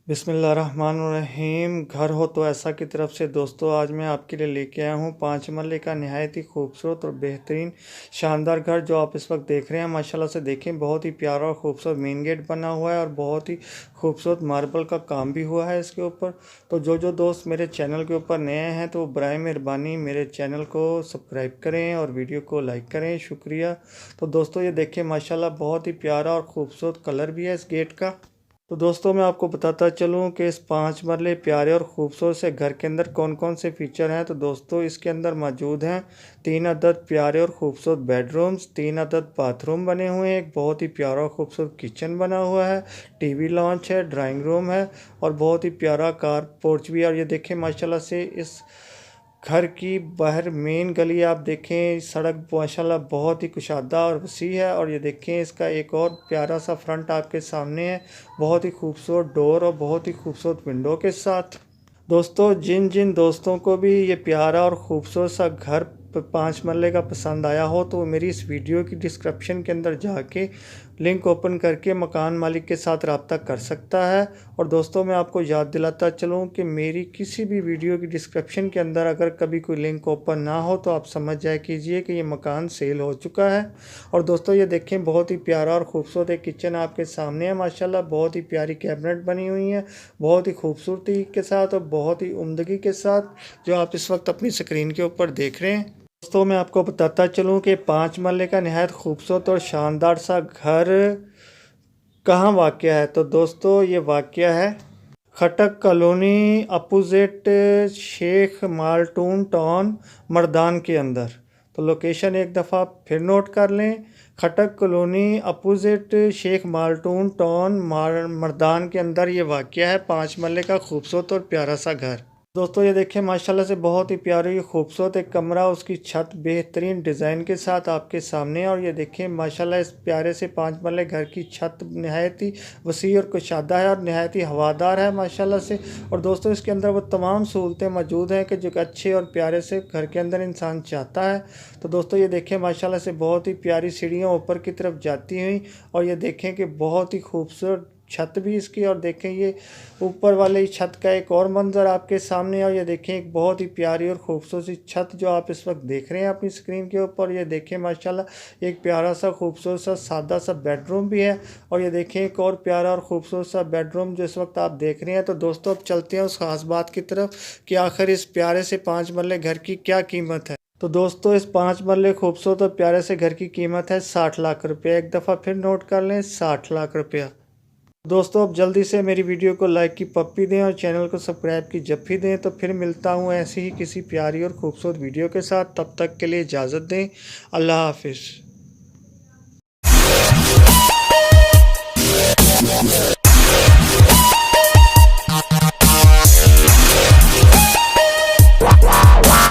बिस्मिल्लाहिर्रहमानिर्रहीम। घर हो तो ऐसा की तरफ से दोस्तों आज मैं आपके लिए लेके आया हूँ 5 मरले का नहायत ही खूबसूरत और बेहतरीन शानदार घर जो आप इस वक्त देख रहे हैं। माशाल्लाह से देखें, बहुत ही प्यारा और खूबसूरत मेन गेट बना हुआ है और बहुत ही खूबसूरत मार्बल का काम भी हुआ है इसके ऊपर। तो जो दोस्त मेरे चैनल के ऊपर नए हैं तो बराए मेहरबानी मेरे चैनल को सब्सक्राइब करें और वीडियो को लाइक करें, शुक्रिया। तो दोस्तों ये देखें, माशाल्लाह बहुत ही प्यारा और ख़ूबसूरत कलर भी है इस गेट का। तो दोस्तों मैं आपको बताता चलूं कि इस 5 मरले प्यारे और ख़ूबसूरत से घर के अंदर कौन कौन से फ़ीचर हैं। तो दोस्तों इसके अंदर मौजूद हैं 3 अदद प्यारे और ख़ूबसूरत बेडरूम्स, 3 अदद बाथरूम बने हुए हैं, एक बहुत ही प्यारा और ख़ूबसूरत किचन बना हुआ है, टीवी लॉन्च है, ड्राइंग रूम है और बहुत ही प्यारा कार पोर्च भी है। और ये देखें माशाल्लाह से इस घर की बाहर मेन गली आप देखें, सड़क माशाल्लाह बहुत ही कुशादा और वसी है। और ये देखें इसका एक और प्यारा सा फ्रंट आपके सामने है, बहुत ही खूबसूरत डोर और बहुत ही खूबसूरत विंडो के साथ। दोस्तों जिन जिन दोस्तों को भी ये प्यारा और ख़ूबसूरत सा घर 5 मरले का पसंद आया हो तो मेरी इस वीडियो की डिस्क्रिप्शन के अंदर जाके लिंक ओपन करके मकान मालिक के साथ रब्ता कर सकता है। और दोस्तों मैं आपको याद दिलाता चलूँ कि मेरी किसी भी वीडियो की डिस्क्रिप्शन के अंदर अगर कभी कोई लिंक ओपन ना हो तो आप समझ जाए कीजिए कि ये मकान सेल हो चुका है। और दोस्तों ये देखें, बहुत ही प्यारा और ख़ूबसूरत एक किचन आपके सामने है। माशाल्लाह बहुत ही प्यारी कैबिनेट बनी हुई है, बहुत ही खूबसूरती के साथ और बहुत ही उम्दगी के साथ, जो आप इस वक्त अपनी स्क्रीन के ऊपर देख रहे हैं। दोस्तों मैं आपको बताता चलूं कि 5 मरले का नहायत खूबसूरत और शानदार सा घर कहाँ वाक़या है। तो दोस्तों ये वाक़या है Khattak colony opposite Sheikh Maltoon town Mardan के अंदर। तो लोकेशन एक दफ़ा फिर नोट कर लें, Khattak colony opposite Sheikh Maltoon town Mardan के अंदर ये वाक़या है 5 मरले का खूबसूरत और प्यारा सा घर। दोस्तों ये देखें माशाल्लाह से बहुत ही प्यारी खूबसूरत एक कमरा, उसकी छत बेहतरीन डिज़ाइन के साथ आपके सामने। और ये देखें माशाल्लाह इस प्यारे से 5 मरले घर की छत नहायत ही वसी और कुशादा है और नहायत ही हवादार है माशाल्लाह से। और दोस्तों इसके अंदर वो तमाम सहूलतें मौजूद हैं कि जो अच्छे और प्यारे से घर के अंदर इंसान चाहता है। तो दोस्तों ये देखें माशाल्लाह से बहुत ही प्यारी सीढ़ियाँ ऊपर की तरफ जाती हुई, और ये देखें कि बहुत ही खूबसूरत छत भी इसकी। और देखें ये ऊपर वाले छत का एक और मंजर आपके सामने। और ये देखें एक बहुत ही प्यारी और खूबसूरत छत जो आप इस वक्त देख रहे हैं अपनी स्क्रीन के ऊपर। ये देखें माशाल्लाह एक प्यारा सा खूबसूरत सा सादा सा बेडरूम भी है। और ये देखें एक और प्यारा और ख़ूबसूरत सा बेडरूम जो इस वक्त आप देख रहे हैं। तो दोस्तों अब चलते हैं उस ख़ास बात की तरफ कि आखिर इस प्यारे से 5 मरले घर की क्या कीमत है। तो दोस्तों इस 5 मरले खूबसूरत और प्यारे से घर की कीमत है 60 लाख रुपये। एक दफ़ा फिर नोट कर लें, 60 लाख रुपया। दोस्तों अब जल्दी से मेरी वीडियो को लाइक की पप्पी दें और चैनल को सब्सक्राइब की जप्फी दें। तो फिर मिलता हूँ ऐसी ही किसी प्यारी और खूबसूरत वीडियो के साथ, तब तक के लिए इजाज़त दें। अल्लाह हाफिज़।